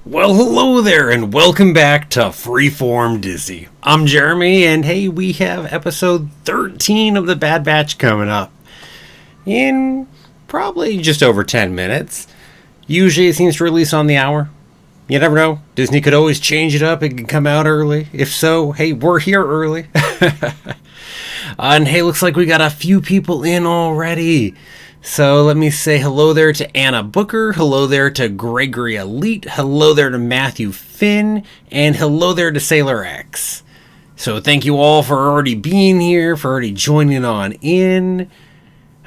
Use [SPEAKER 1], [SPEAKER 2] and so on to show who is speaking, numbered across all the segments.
[SPEAKER 1] Well, hello there, and welcome back to Freeform Disney. I'm Jeremy, and hey, we have episode 13 of the Bad Batch coming up in probably just over 10 minutes. Usually it seems to release on the hour. You never know. Disney could always change it up. It could come out early. If so, hey, we're here early. And hey, looks like we got a few people in already. So let me say hello there to Anna Booker, hello there to Gregory Elite, hello there to Matthew Finn, and hello there to Sailor X. So thank you all for already being here, for already joining on in.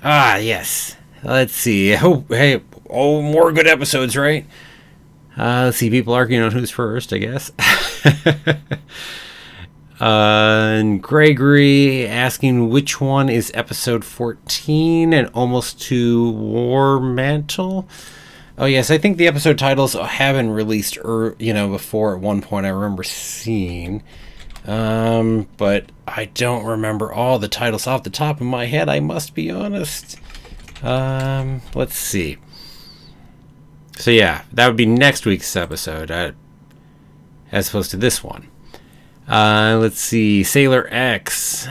[SPEAKER 1] Yes. Let's see. Hey, more good episodes, right? Let's see, people arguing on who's first, I guess. And Gregory asking which one is episode 14 and almost to War Mantle. Oh yes, I think the episode titles have been released before at one point I remember seeing. But I don't remember all the titles off the top of my head, I must be honest. Let's see. So yeah, that would be next week's episode as opposed to this one. Let's see. Sailor X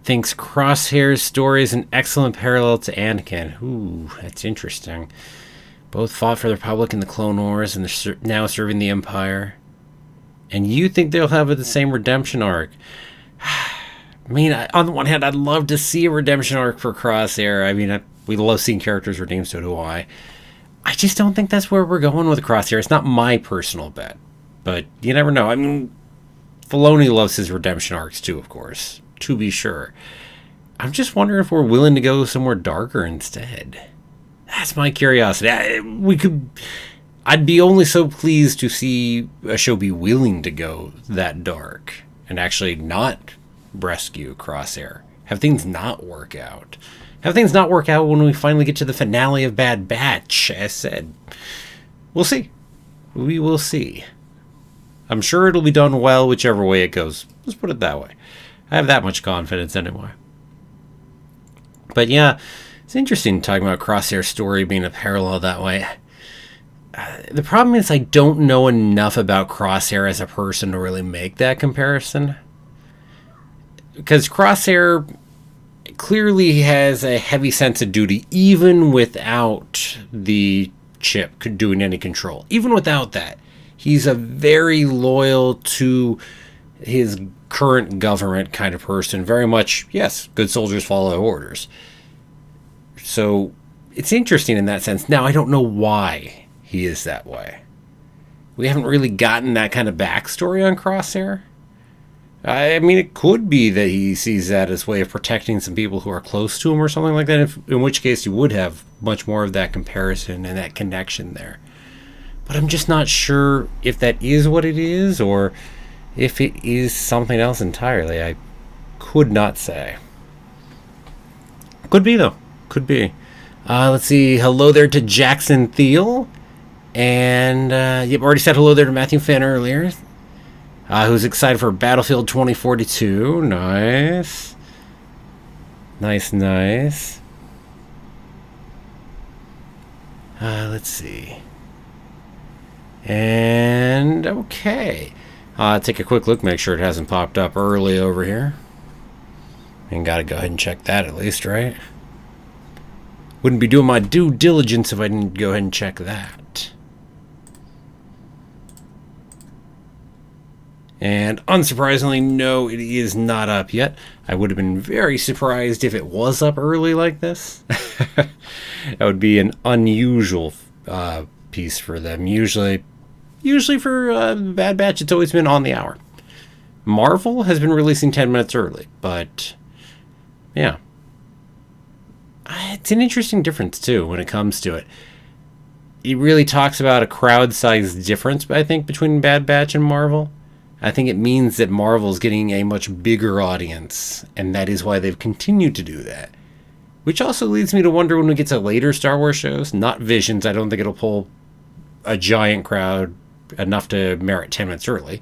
[SPEAKER 1] thinks Crosshair's story is an excellent parallel to Anakin. Ooh, that's interesting. Both fought for the Republic in the Clone Wars and they're now serving the Empire. And you think they'll have the same redemption arc? I mean, on the one hand, I'd love to see a redemption arc for Crosshair. I mean, we love seeing characters redeemed, so do I. I just don't think that's where we're going with Crosshair. It's not my personal bet. But you never know. I mean, Filoni loves his redemption arcs too, of course, to be sure. I'm just wondering if we're willing to go somewhere darker instead. That's my curiosity. I'd be only so pleased to see a show be willing to go that dark and actually not rescue Crosshair. Have things not work out. Have things not work out when we finally get to the finale of Bad Batch, as said. We'll see. We will see. I'm sure it'll be done well whichever way it goes. Let's put it that way. I have that much confidence anyway. But yeah, it's interesting talking about Crosshair's story being a parallel that way. The problem is I don't know enough about Crosshair as a person to really make that comparison. Because Crosshair clearly has a heavy sense of duty even without the chip doing any control. Even without that. He's a very loyal to his current government kind of person. Very much, yes, good soldiers follow orders. So it's interesting in that sense. Now, I don't know why he is that way. We haven't really gotten that kind of backstory on Crosshair. I mean, it could be that he sees that as a way of protecting some people who are close to him or something like that, in which case you would have much more of that comparison and that connection there. But I'm just not sure if that is what it is or if it is something else entirely. I could not say. Could be, though. Could be. Let's see. Hello there to Jackson Thiel. And you've already said hello there to Matthew Finn earlier. Who's excited for Battlefield 2042. Nice. Nice. Let's see. And okay, take a quick look, make sure it hasn't popped up early over here. And gotta go ahead and check that at least, right? Wouldn't be doing my due diligence if I didn't go ahead and check that. And unsurprisingly, no, it is not up yet. I would have been very surprised if it was up early like this. That would be an unusual piece for them. Usually for Bad Batch, it's always been on the hour. Marvel has been releasing 10 minutes early, but yeah. It's an interesting difference, too, when it comes to it. It really talks about a crowd-sized difference, I think, between Bad Batch and Marvel. I think it means that Marvel's getting a much bigger audience, and that is why they've continued to do that. Which also leads me to wonder when we get to later Star Wars shows, not Visions, I don't think it'll pull a giant crowd enough to merit 10 minutes early.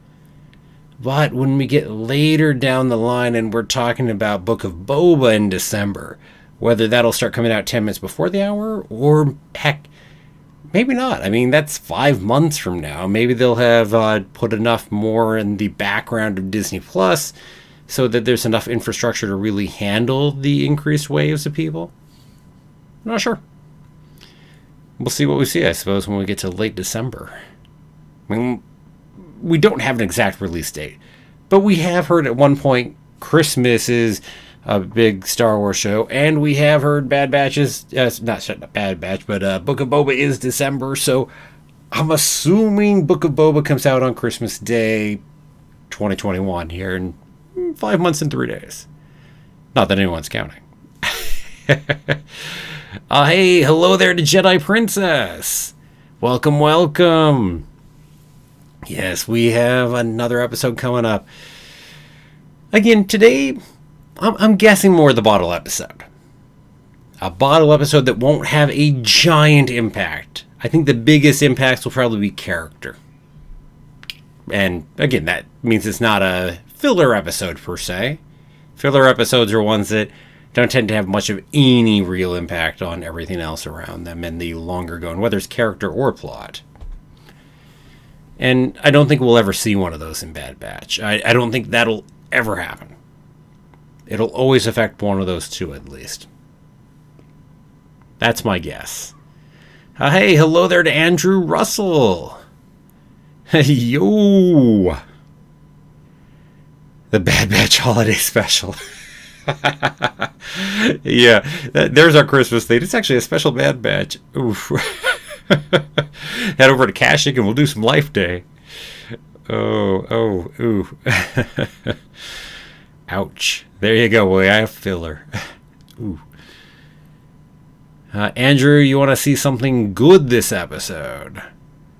[SPEAKER 1] But when we get later down the line and we're talking about Book of Boba in December, whether that'll start coming out 10 minutes before the hour, or heck, maybe not. I mean, that's 5 months from now. Maybe they'll have put enough more in the background of Disney Plus so that there's enough infrastructure to really handle the increased waves of people. I'm not sure. We'll see what we see, I suppose, when we get to late December. I mean, we don't have an exact release date, but we have heard at one point Christmas is a big Star Wars show, and we have heard Bad Batch is, not Bad Batch, but Book of Boba is December, so I'm assuming Book of Boba comes out on Christmas Day 2021 here in 5 months and 3 days. Not that anyone's counting. Hey, hello there to Jedi Princess. Welcome, welcome. Yes, we have another episode coming up. Again, today, I'm guessing more the bottle episode. A bottle episode that won't have a giant impact. I think the biggest impacts will probably be character. And again, that means it's not a filler episode per se. Filler episodes are ones that don't tend to have much of any real impact on everything else around them in the longer going, whether it's character or plot. And I don't think we'll ever see one of those in Bad Batch. I don't think that'll ever happen. It'll always affect one of those two at least. That's my guess. Hey, hello there to Andrew Russell. Yo. The Bad Batch Holiday Special. Yeah, there's our Christmas thing. It's actually a special Bad Batch. Oof. Head over to Kashyyyk and we'll do some Life Day. Ooh. Ouch. There you go. Boy, I have filler. Ooh. Andrew, you want to see something good this episode?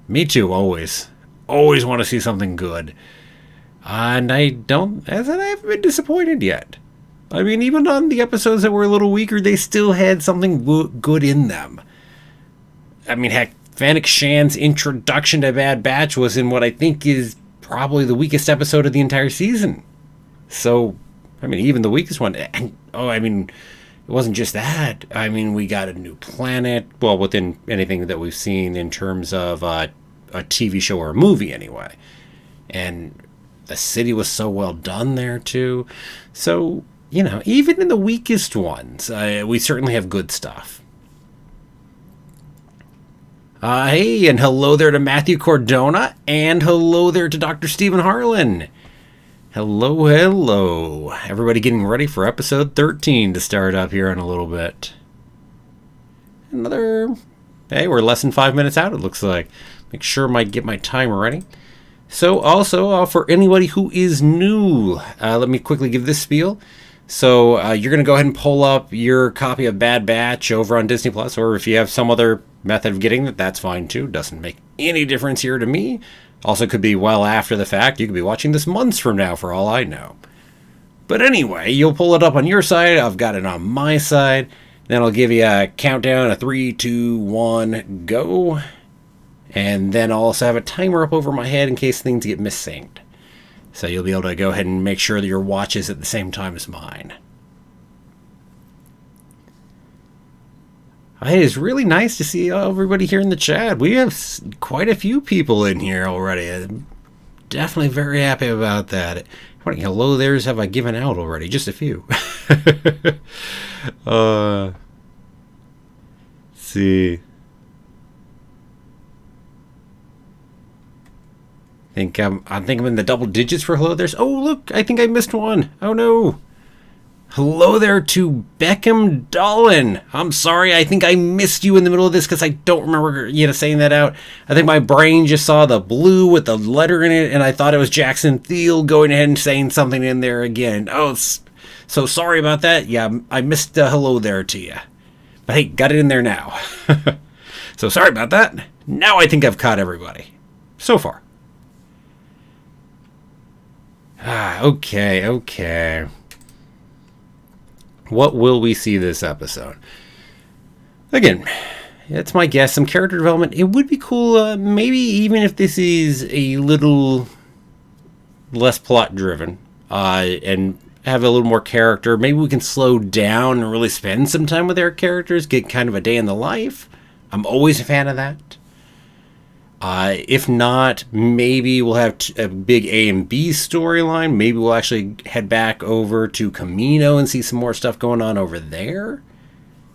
[SPEAKER 1] Me too, always. Always want to see something good. And I haven't been disappointed yet. I mean, even on the episodes that were a little weaker, they still had something good in them. I mean, heck, Fennec Shan's introduction to Bad Batch was in what I think is probably the weakest episode of the entire season. So, I mean, even the weakest one. And, it wasn't just that. I mean, we got a new planet. Well, within anything that we've seen in terms of a TV show or a movie, anyway. And the city was so well done there, too. So, even in the weakest ones, we certainly have good stuff. Hey, and hello there to Matthew Cordona, and hello there to Dr. Stephen Harlan. Hello. Everybody getting ready for episode 13 to start up here in a little bit. Hey, we're less than 5 minutes out, it looks like. Make sure I get my timer ready. So, also, for anybody who is new, let me quickly give this spiel. So, you're going to go ahead and pull up your copy of Bad Batch over on Disney Plus, or if you have some other method of getting it, that's fine too. Doesn't make any difference here to me. Also could be well after the fact. You could be watching this months from now for all I know. But anyway, you'll pull it up on your side. I've got it on my side. Then I'll give you a countdown, a 3, 2, 1, go. And then I'll also have a timer up over my head in case things get missynced. So you'll be able to go ahead and make sure that your watch is at the same time as mine. Hey, it's really nice to see everybody here in the chat. We have quite a few people in here already. I'm definitely very happy about that. How many hello there's have I given out already? Just a few. Let's see. I think I'm in the double digits for hello there's. Oh, look, I think I missed one. Oh, no. Hello there to Beckham Dolan. I'm sorry, I think I missed you in the middle of this because I don't remember saying that out. I think my brain just saw the blue with the letter in it, and I thought it was Jackson Thiel going ahead and saying something in there again. Oh, so sorry about that. Yeah, I missed the hello there to you. But hey, got it in there now. So sorry about that. Now I think I've caught everybody. So far. Okay. What will we see this episode? Again, it's my guess. Some character development. It would be cool, maybe even if this is a little less plot-driven, and have a little more character. Maybe we can slow down and really spend some time with our characters, get kind of a day in the life. I'm always a fan of that. If not, maybe we'll have a big A and B storyline. Maybe we'll actually head back over to Camino and see some more stuff going on over there.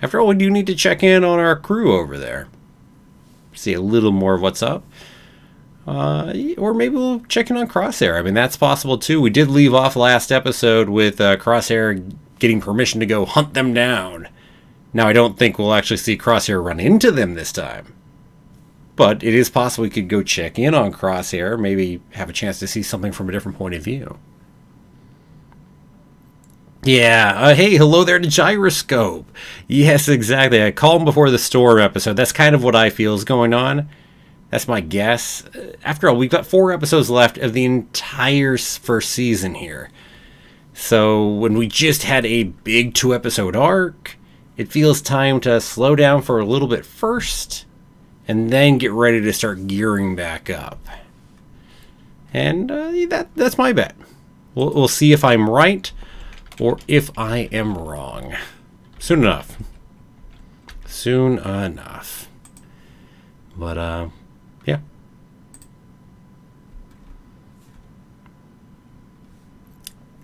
[SPEAKER 1] After all, we do need to check in on our crew over there. See a little more of what's up. Or maybe we'll check in on Crosshair. I mean, that's possible too. We did leave off last episode with Crosshair getting permission to go hunt them down. Now, I don't think we'll actually see Crosshair run into them this time. But it is possible we could go check in on Crosshair, maybe have a chance to see something from a different point of view. Yeah, hey, hello there to Gyroscope. Yes, exactly. I called him before the storm episode. That's kind of what I feel is going on. That's my guess. After all, we've got 4 episodes left of the entire first season here. So when we just had a big 2-episode arc, it feels time to slow down for a little bit first, and then get ready to start gearing back up. And that's my bet. We'll see if I'm right or if I am wrong. Soon enough. Soon enough. But, yeah.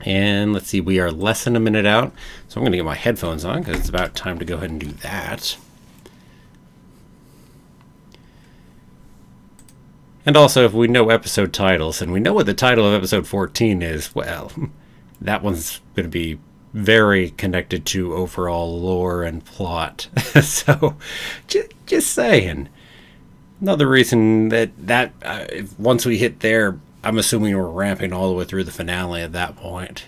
[SPEAKER 1] And let's see, we are less than a minute out. So I'm going to get my headphones on because it's about time to go ahead and do that. And also, if we know episode titles, and we know what the title of episode 14 is, well, that one's going to be very connected to overall lore and plot. So, just saying. Another reason that once we hit there, I'm assuming we're ramping all the way through the finale at that point.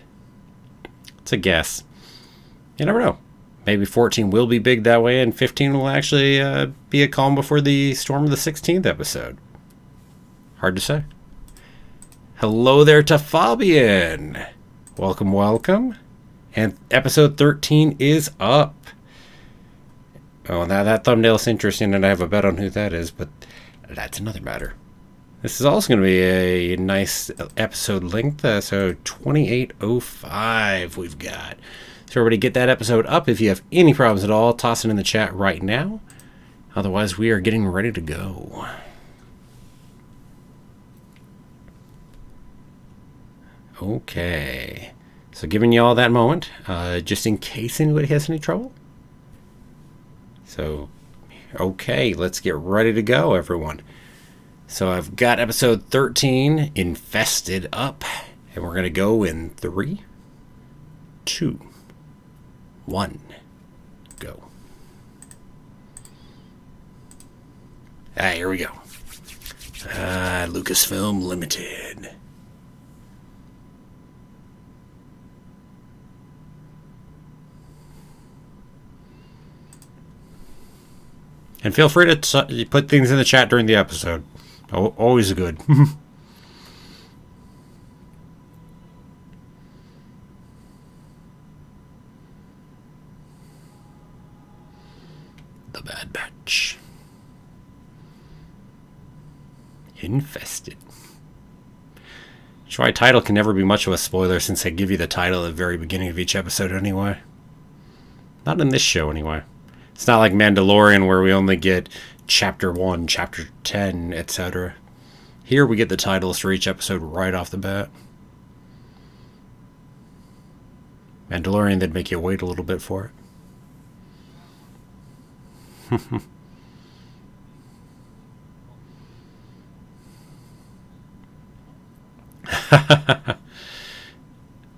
[SPEAKER 1] It's a guess. You never know. Maybe 14 will be big that way, and 15 will actually be a calm before the storm of the 16th episode. Hard to say. Hello there to Fabian. Welcome, welcome. And episode 13 is up. Oh, now that thumbnail's interesting, and I have a bet on who that is, but that's another matter. This is also going to be a nice episode length, so 28:05 we've got. So everybody get that episode up. If you have any problems at all, toss it in the chat right now. Otherwise, we are getting ready to go. Okay, so giving you all that moment, just in case anybody has any trouble. So, okay, let's get ready to go, everyone. So I've got episode 13 infested up, and we're going to go in 3, 2, 1, go. Here we go. Lucasfilm Limited. And feel free to put things in the chat during the episode. Always good. The Bad Batch. Infested. Try title can never be much of a spoiler since they give you the title at the very beginning of each episode anyway. Not in this show anyway. It's not like Mandalorian where we only get Chapter 1, Chapter 10, etc. Here we get the titles for each episode right off the bat. Mandalorian, they'd make you wait a little bit for it.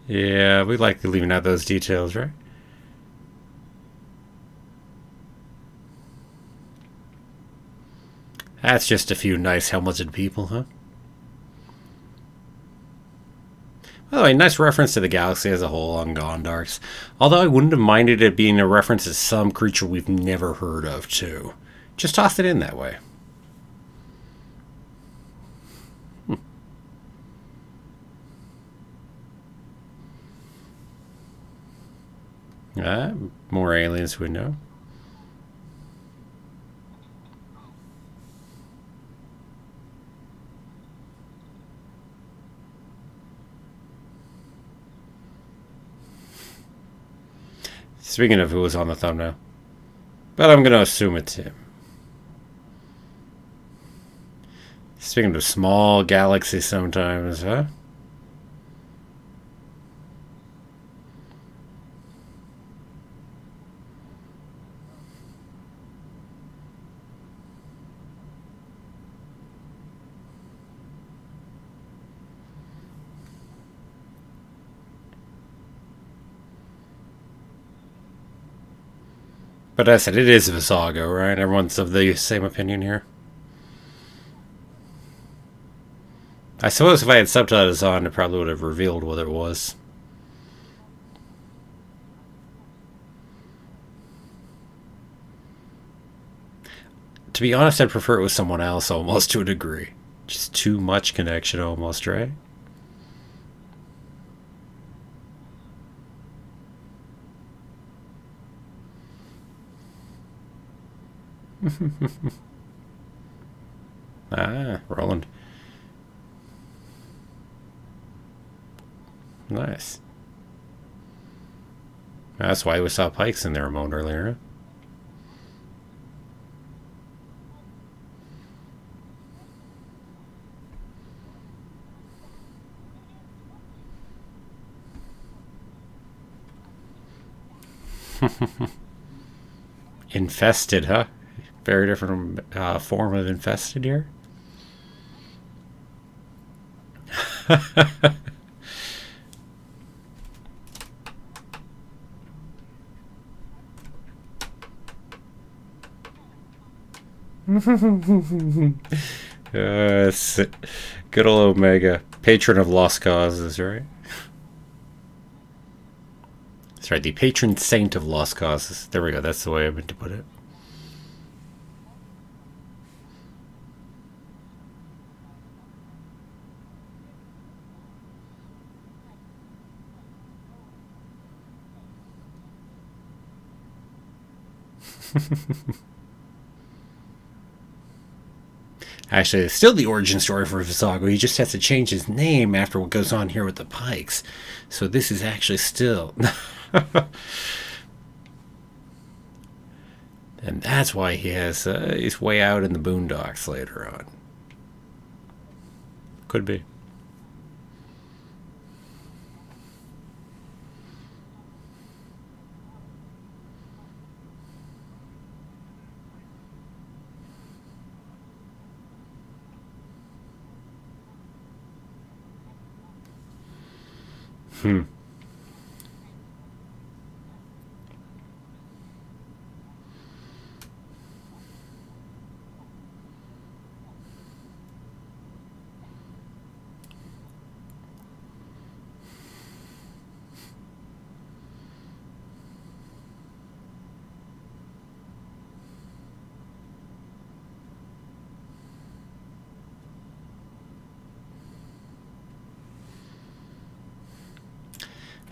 [SPEAKER 1] Yeah, we like leaving out those details, right? That's just a few nice helmeted people, huh? By the way, nice reference to the galaxy as a whole on Gondarks. Although I wouldn't have minded it being a reference to some creature we've never heard of, too. Just toss it in that way. More aliens we know. Speaking of who was on the thumbnail. But I'm going to assume it's him. Speaking of small galaxies sometimes, huh? But I said it is Visago, right? Everyone's of the same opinion here. I suppose if I had subtitles on, it probably would have revealed what it was. To be honest, I'd prefer it with someone else almost to a degree. Just too much connection almost, right? Ah, Roland. Nice. That's why we saw Pikes in there a moment earlier. Infested, huh? Very different form of infested here. Good old Omega, patron of lost causes, right? That's right, the patron saint of lost causes. There we go. That's the way I meant to put it. Actually, it's still the origin story for Visago. He just has to change his name after what goes on here with the Pikes. So this is actually still. And that's why he's way out in the boondocks later on. Could be. Hmm.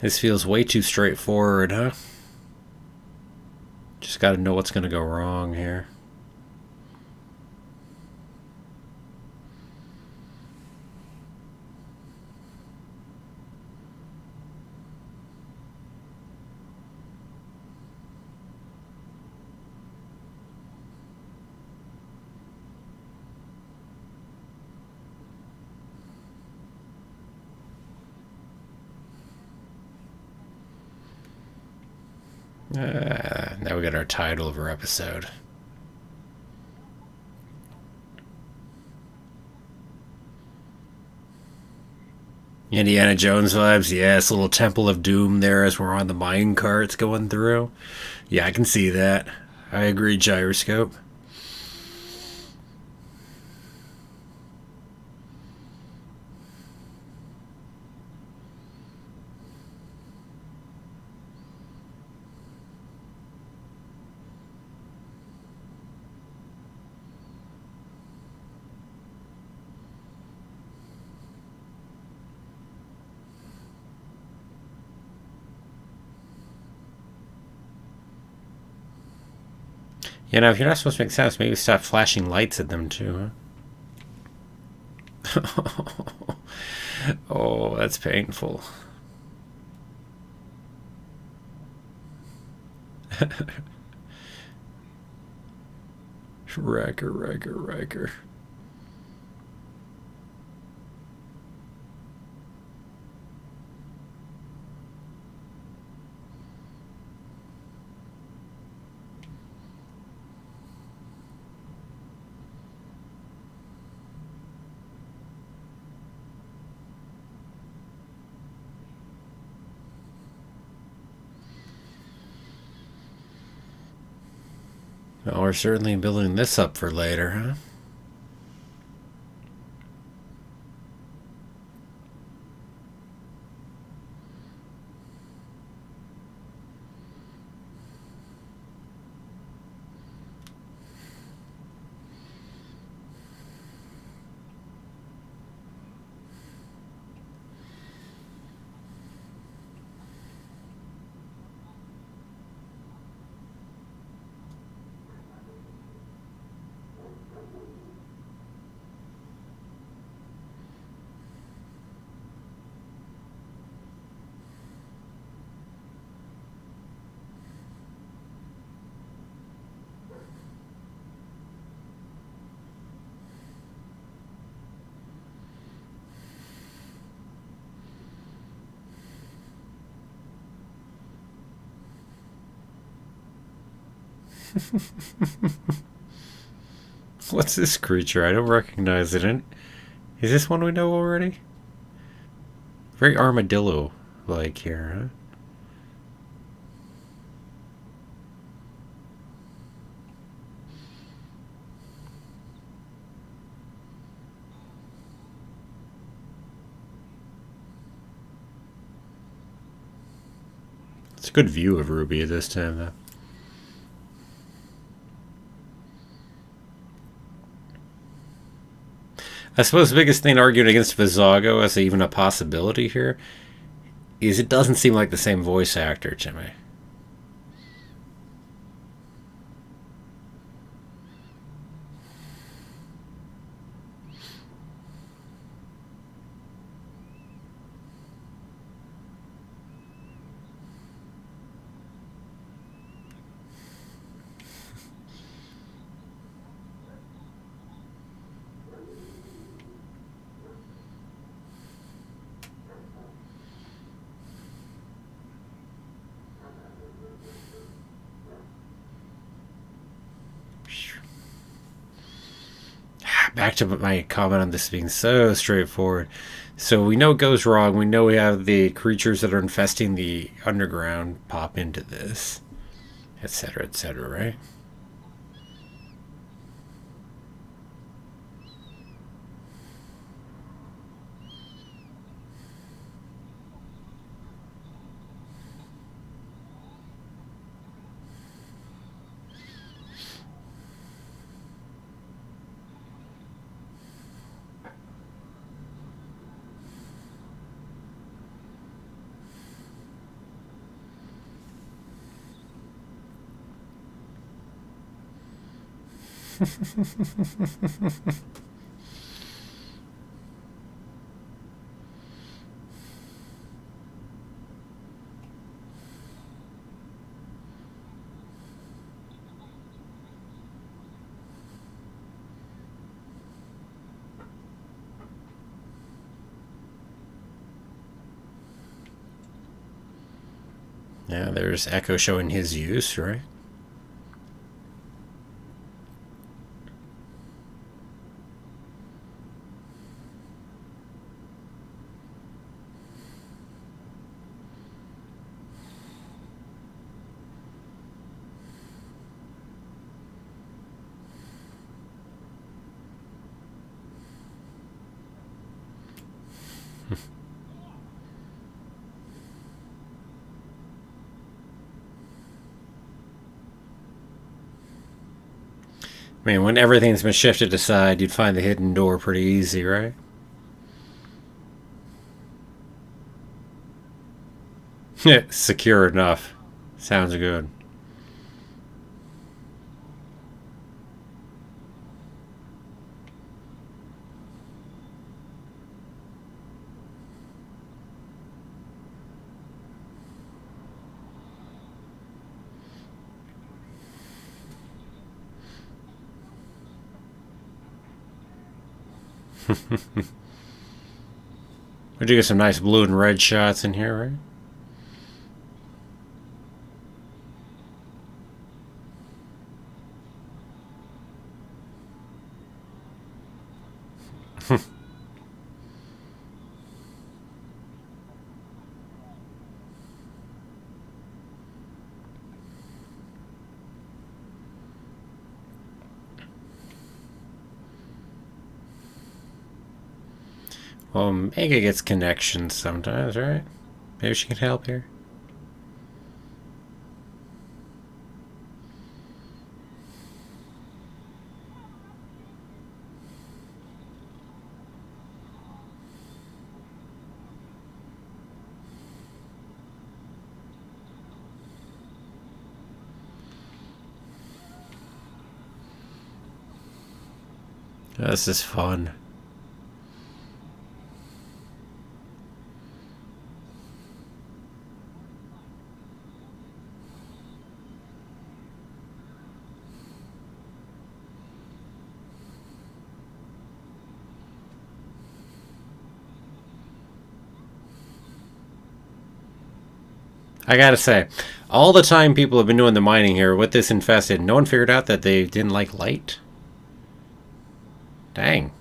[SPEAKER 1] This feels way too straightforward, huh? Just gotta know what's gonna go wrong here. Now we got our title of our episode. Indiana Jones vibes, yes. Little Temple of Doom there as we're on the mine carts going through. Yeah, I can see that. I agree, Gyroscope. You know, if you're not supposed to make sense, maybe stop flashing lights at them too, huh? Oh, that's painful. Riker. Well, we're certainly building this up for later, huh? What's this creature? I don't recognize it. Is this one we know already? Very armadillo-like here, huh? It's a good view of Ruby this time, though. I suppose the biggest thing arguing against Vizago as even a possibility here is it doesn't seem like the same voice actor to me. Back to my comment on this being so straightforward. So we know it goes wrong. We know we have the creatures that are infesting the underground pop into this, etc., right? Yeah, there's Echo showing his use, right? I mean, when everything's been shifted aside, you'd find the hidden door pretty easy, right? Secure enough. Sounds good. We do get some nice blue and red shots in here, right? Well, Mega gets connections sometimes, right? Maybe she can help here. This is fun. I gotta say, all the time people have been doing the mining here with this infested, no one figured out that they didn't like light? Dang.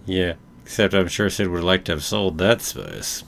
[SPEAKER 1] Yeah, except I'm sure Sid would like to have sold that space.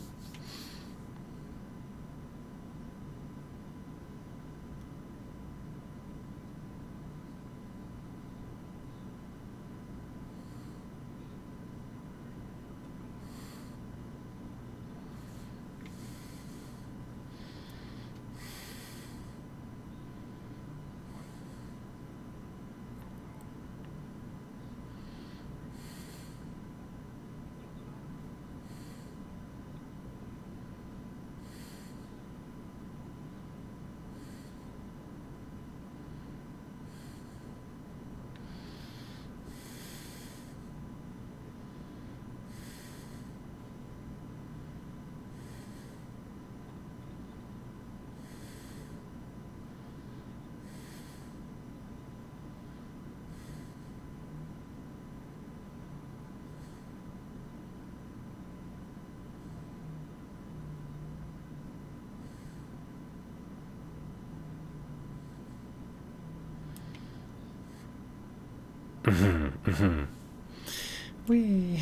[SPEAKER 1] Wee.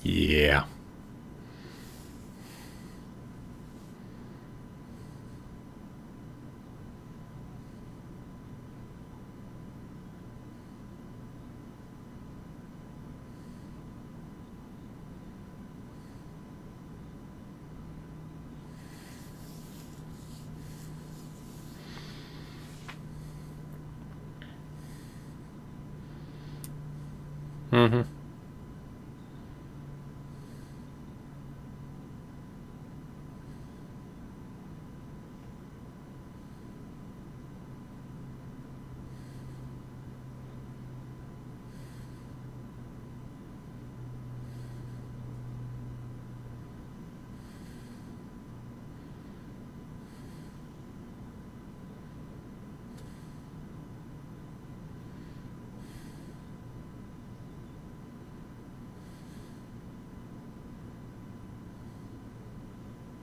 [SPEAKER 1] Yeah. Mm-hmm.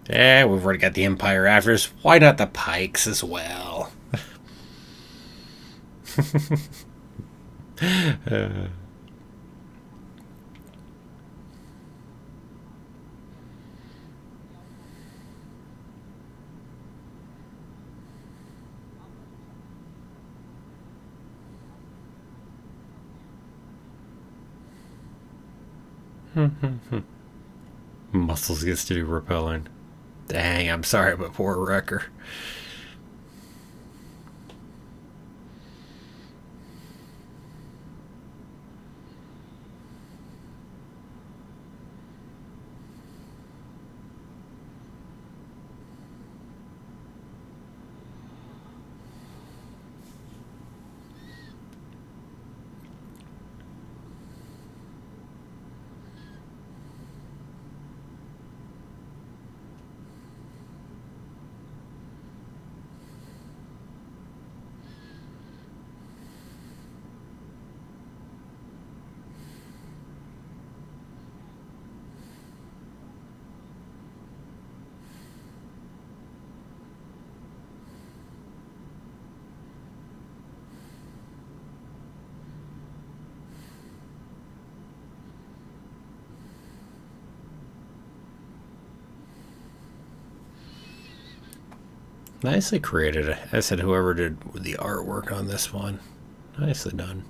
[SPEAKER 1] Yeah, we've already got the Empire after us. Why not the Pikes as well? Muscles gets to do repelling. Dang, I'm sorry, but poor Wrecker. Nicely created. I said whoever did the artwork on this one. Nicely done.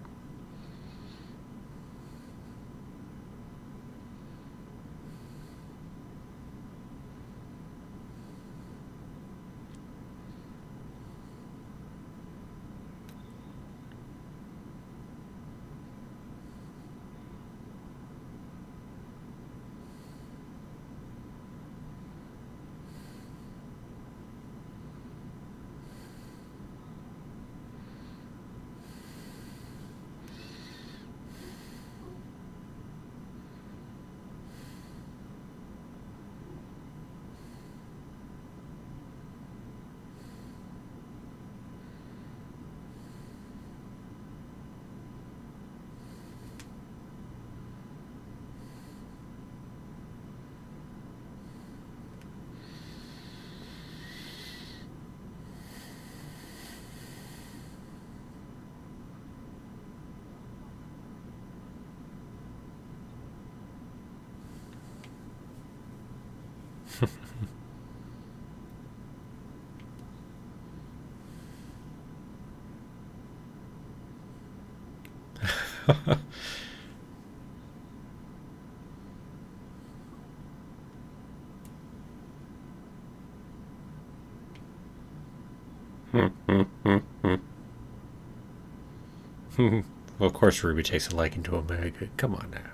[SPEAKER 1] Well, of course, Ruby takes a liking to Omega. Come on now.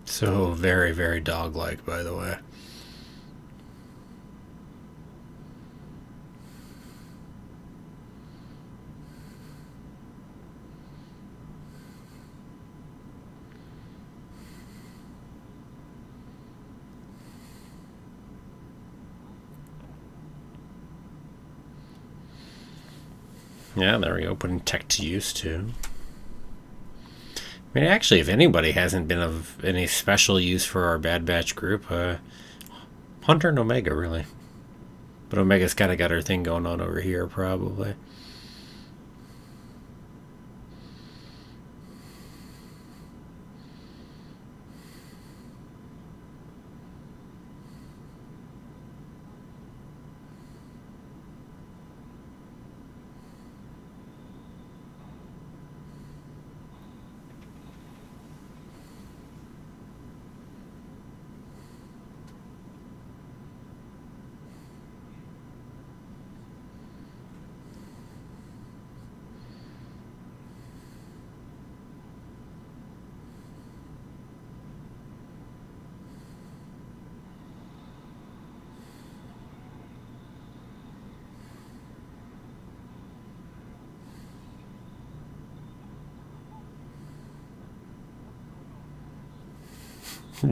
[SPEAKER 1] So very, very dog-like, by the way. Yeah, there we go. Putting tech to use, too. I mean, actually, if anybody hasn't been of any special use for our Bad Batch group, Hunter and Omega, really. But Omega's kind of got her thing going on over here, probably.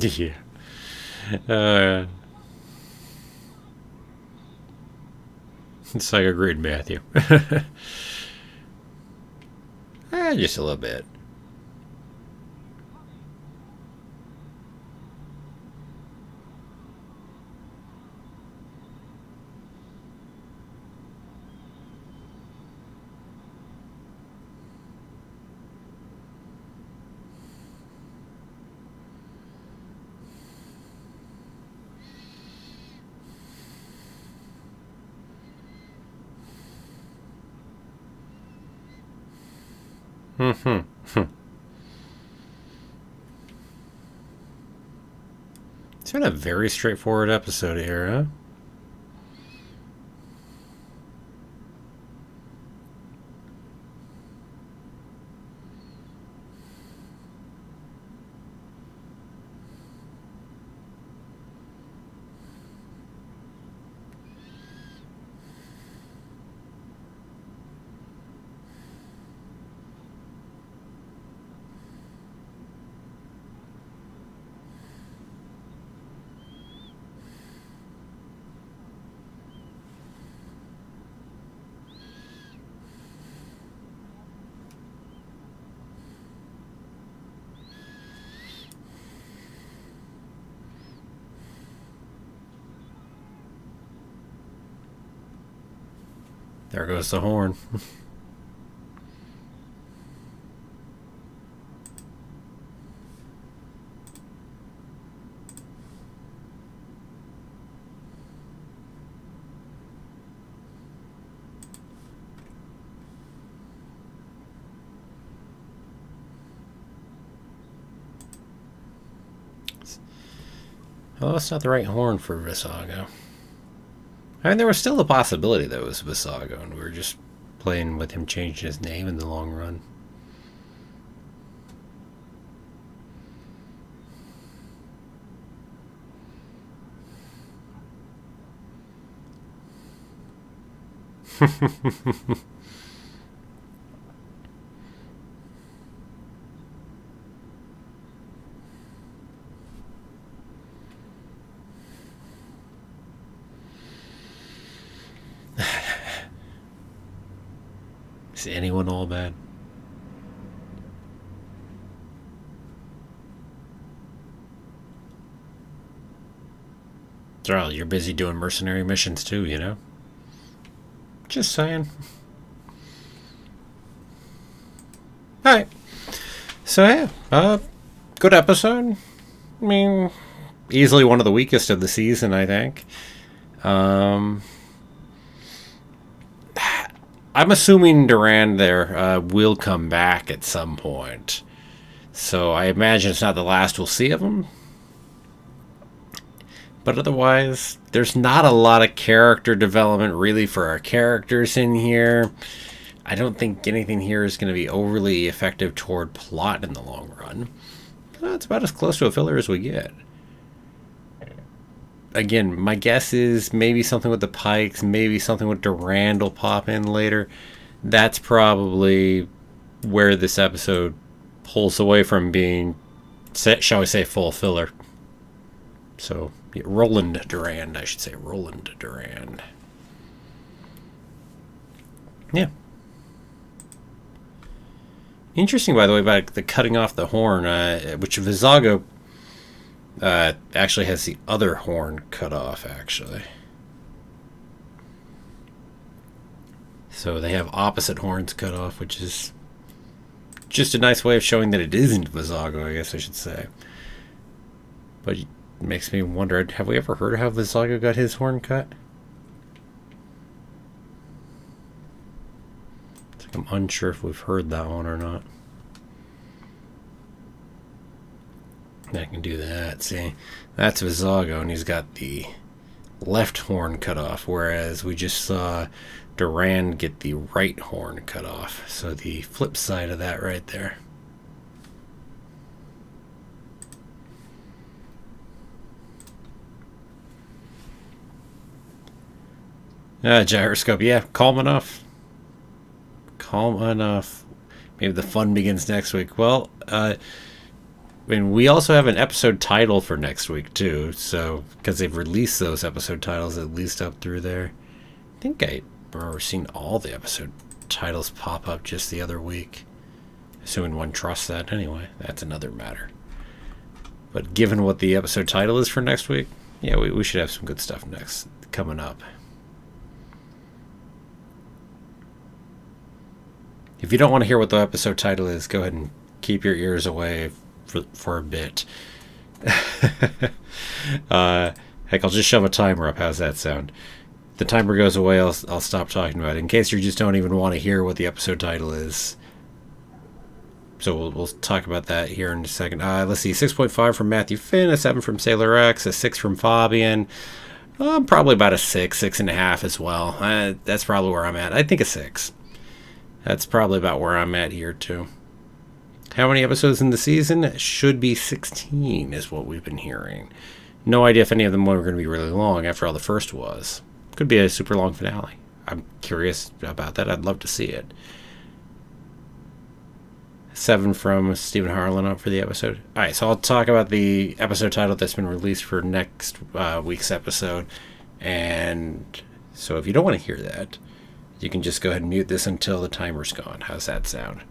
[SPEAKER 1] Yeah. Uh, it's like agreed, Matthew. Just a little bit. been a very straightforward episode here, huh? There goes the horn. Well, that's not the right horn for Visago. I mean, there was still the possibility that it was Visago, and we were just playing with him changing his name in the long run. Is anyone all bad? Darrell, you're busy doing mercenary missions too, you know? Just saying. Alright. So, yeah. Good episode. I mean, easily one of the weakest of the season, I think. I'm assuming Durand there will come back at some point. So I imagine it's not the last we'll see of him. But otherwise, there's not a lot of character development really for our characters in here. I don't think anything here is going to be overly effective toward plot in the long run. It's about as close to a filler as we get. Again, my guess is maybe something with the Pikes, maybe something with Durand will pop in later. That's probably where this episode pulls away from being, shall we say, full filler. So, Roland Durand, I should say. Roland Durand. Yeah. Interesting, by the way, about the cutting off the horn, which Visago actually has the other horn cut off, actually. So they have opposite horns cut off, which is just a nice way of showing that it isn't Visago, I guess I should say. But it makes me wonder, have we ever heard how Visago got his horn cut? It's like I'm unsure if we've heard that one or not. I can do that. See, that's Visago, and he's got the left horn cut off, whereas we just saw Durand get the right horn cut off. So the flip side of that right there. Gyroscope, yeah, calm enough. Calm enough. Maybe the fun begins next week. Well, and we also have an episode title for next week, too. So, because they've released those episode titles at least up through there. I think I remember seeing all the episode titles pop up just the other week. Assuming one trusts that anyway. That's another matter. But given what the episode title is for next week, yeah, we should have some good stuff coming up. If you don't want to hear what the episode title is, go ahead and keep your ears away for a bit. Heck, I'll just shove a timer up. How's that sound? If the timer goes away, I'll stop talking about it. In case you just don't even want to hear what the episode title is, So we'll talk about that here in a second. Let's see, 6.5 from Matthew Finn, a 7 from Sailor X, a 6 from Fabian. Probably about a 6.5 as well. That's probably where I'm at. I think a 6. That's probably about where I'm at here too. How many episodes in the season? Should be 16 is what we've been hearing. No idea if any of them were going to be really long after all the first was. Could be a super long finale. I'm curious about that. I'd love to see it. 7 from Stephen Harlan up for the episode. Alright, so I'll talk about the episode title that's been released for next week's episode. And so if you don't want to hear that, you can just go ahead and mute this until the timer's gone. How's that sound?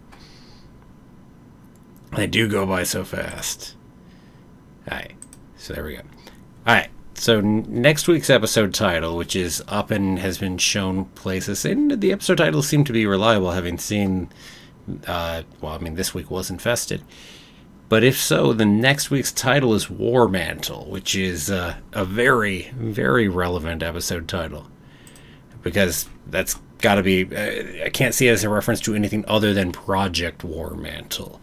[SPEAKER 1] They do go by so fast. Alright, so there we go. Alright, so next week's episode title, which is up and has been shown places, and the episode titles seem to be reliable, having seen... this week was Infested. But if so, the next week's title is War Mantle, which is a very, very relevant episode title. Because that's got to be... I can't see it as a reference to anything other than Project War Mantle.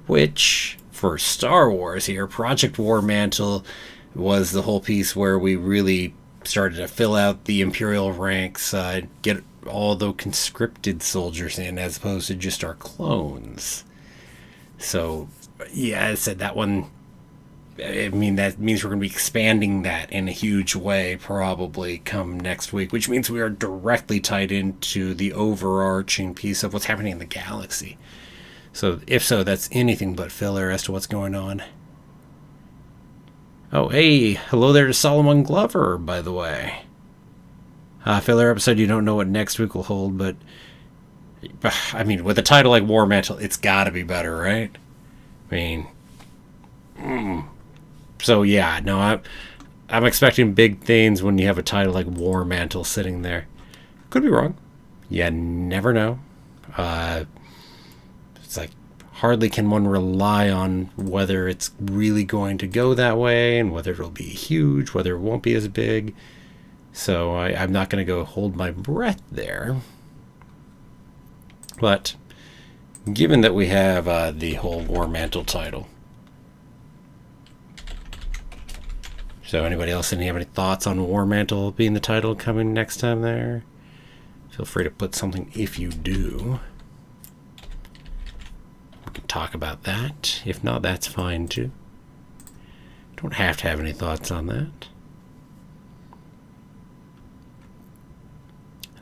[SPEAKER 1] Which, for Star Wars here, Project War Mantle was the whole piece where we really started to fill out the Imperial ranks, get all the conscripted soldiers in as opposed to just our clones. So, yeah, I said that one, that means we're going to be expanding that in a huge way probably come next week, which means we are directly tied into the overarching piece of what's happening in the galaxy. So, if so, that's anything but filler as to what's going on. Oh, hey, hello there to Solomon Glover, by the way. Filler episode, you don't know what next week will hold, but with a title like War Mantle, it's gotta be better, right? So yeah, no, I'm expecting big things when you have a title like War Mantle sitting there. Could be wrong. You never know. It's like, hardly can one rely on whether it's really going to go that way and whether it'll be huge, whether it won't be as big. So I'm not going to go hold my breath there. But given that we have the whole War Mantle title. So anybody else have any thoughts on War Mantle being the title coming next time there? Feel free to put something if you do. We can talk about that. If not, that's fine too. Don't have to have any thoughts on that.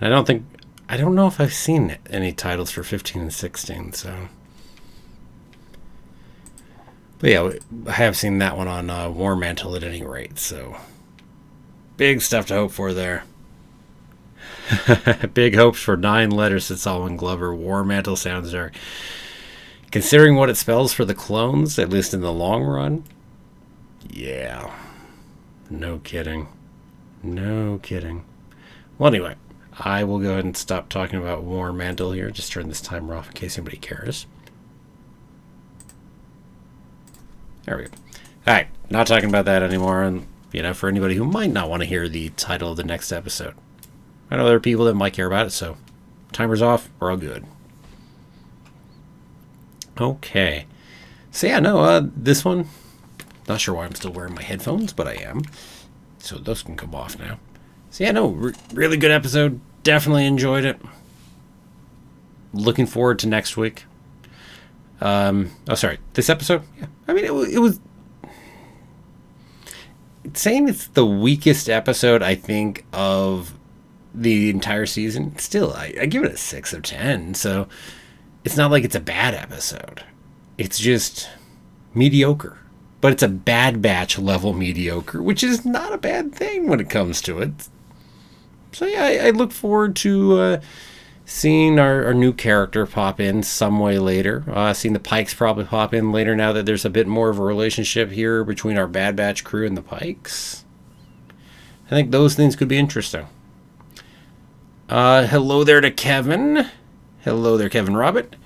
[SPEAKER 1] And I don't know if I've seen any titles for 15 and 16, so. But yeah, I have seen that one on War Mantle at any rate, so. Big stuff to hope for there. Big hopes for 9 letters at Solomon Glover. War Mantle sounds dark. Considering what it spells for the clones, at least in the long run, yeah. No kidding. No kidding. Well, anyway. I will go ahead and stop talking about War Mantle here. Just turn this timer off in case anybody cares. There we go. Alright, not talking about that anymore. And, for anybody who might not want to hear the title of the next episode. I know there are people that might care about it, so timer's off. We're all good. Okay. So yeah, no, this one, not sure why I'm still wearing my headphones, but I am. So those can come off now. So yeah, no, really good episode. Definitely enjoyed it. Looking forward to next week. This episode? Yeah. It was... Saying it's the weakest episode, I think, of the entire season. Still, I give it a 6 of 10, so it's not like it's a bad episode. It's just mediocre. But it's a Bad Batch level mediocre, which is not a bad thing when it comes to it. So yeah, I look forward to seeing our new character pop in some way later. Seeing the Pikes probably pop in later now that there's a bit more of a relationship here between our Bad Batch crew and the Pikes. I think those things could be interesting. Hello there to Kevin. Hello there, Kevin Robert.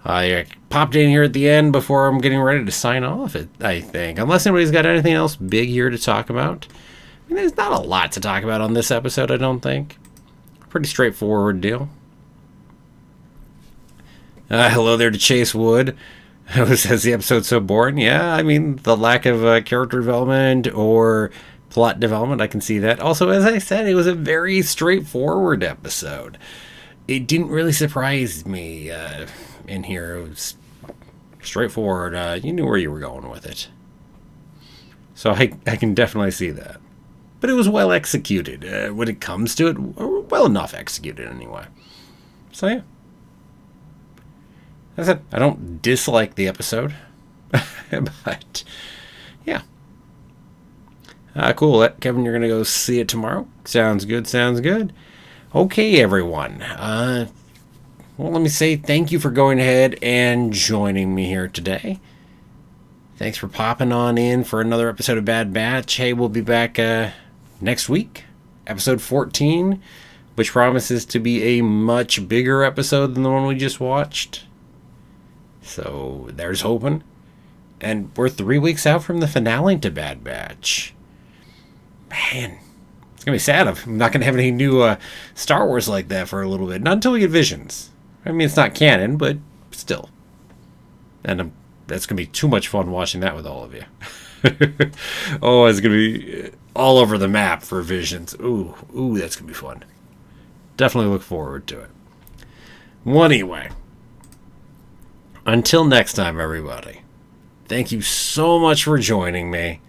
[SPEAKER 1] I popped in here at the end before I'm getting ready to sign off, I think. Unless anybody's got anything else big here to talk about. There's not a lot to talk about on this episode, I don't think. Pretty straightforward deal. Hello there to Chase Wood. Who says the episode's so boring? Yeah, I mean, the lack of character development or plot development, I can see that. Also, as I said, it was a very straightforward episode. It didn't really surprise me in here. It was straightforward. You knew where you were going with it. So I can definitely see that. But it was well executed. When it comes to it, well enough executed anyway. So yeah. That's it. I don't dislike the episode. But yeah. Cool. Kevin, you're going to go see it tomorrow? Sounds good, sounds good. Okay, everyone. Well, let me say thank you for going ahead and joining me here today. Thanks for popping on in for another episode of Bad Batch. Hey, we'll be back next week, episode 14, which promises to be a much bigger episode than the one we just watched. So there's hoping. And we're 3 weeks out from the finale to Bad Batch. Man, it's going to be sad. I'm not going to have any new Star Wars like that for a little bit. Not until we get Visions. I mean, it's not canon, but still. And that's going to be too much fun watching that with all of you. Oh, it's going to be all over the map for Visions. Ooh, that's going to be fun. Definitely look forward to it. Well, anyway, until next time, everybody, thank you so much for joining me.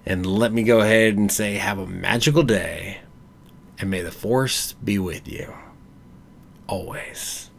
[SPEAKER 1] And let me go ahead and say have a magical day. And may the Force be with you. Always.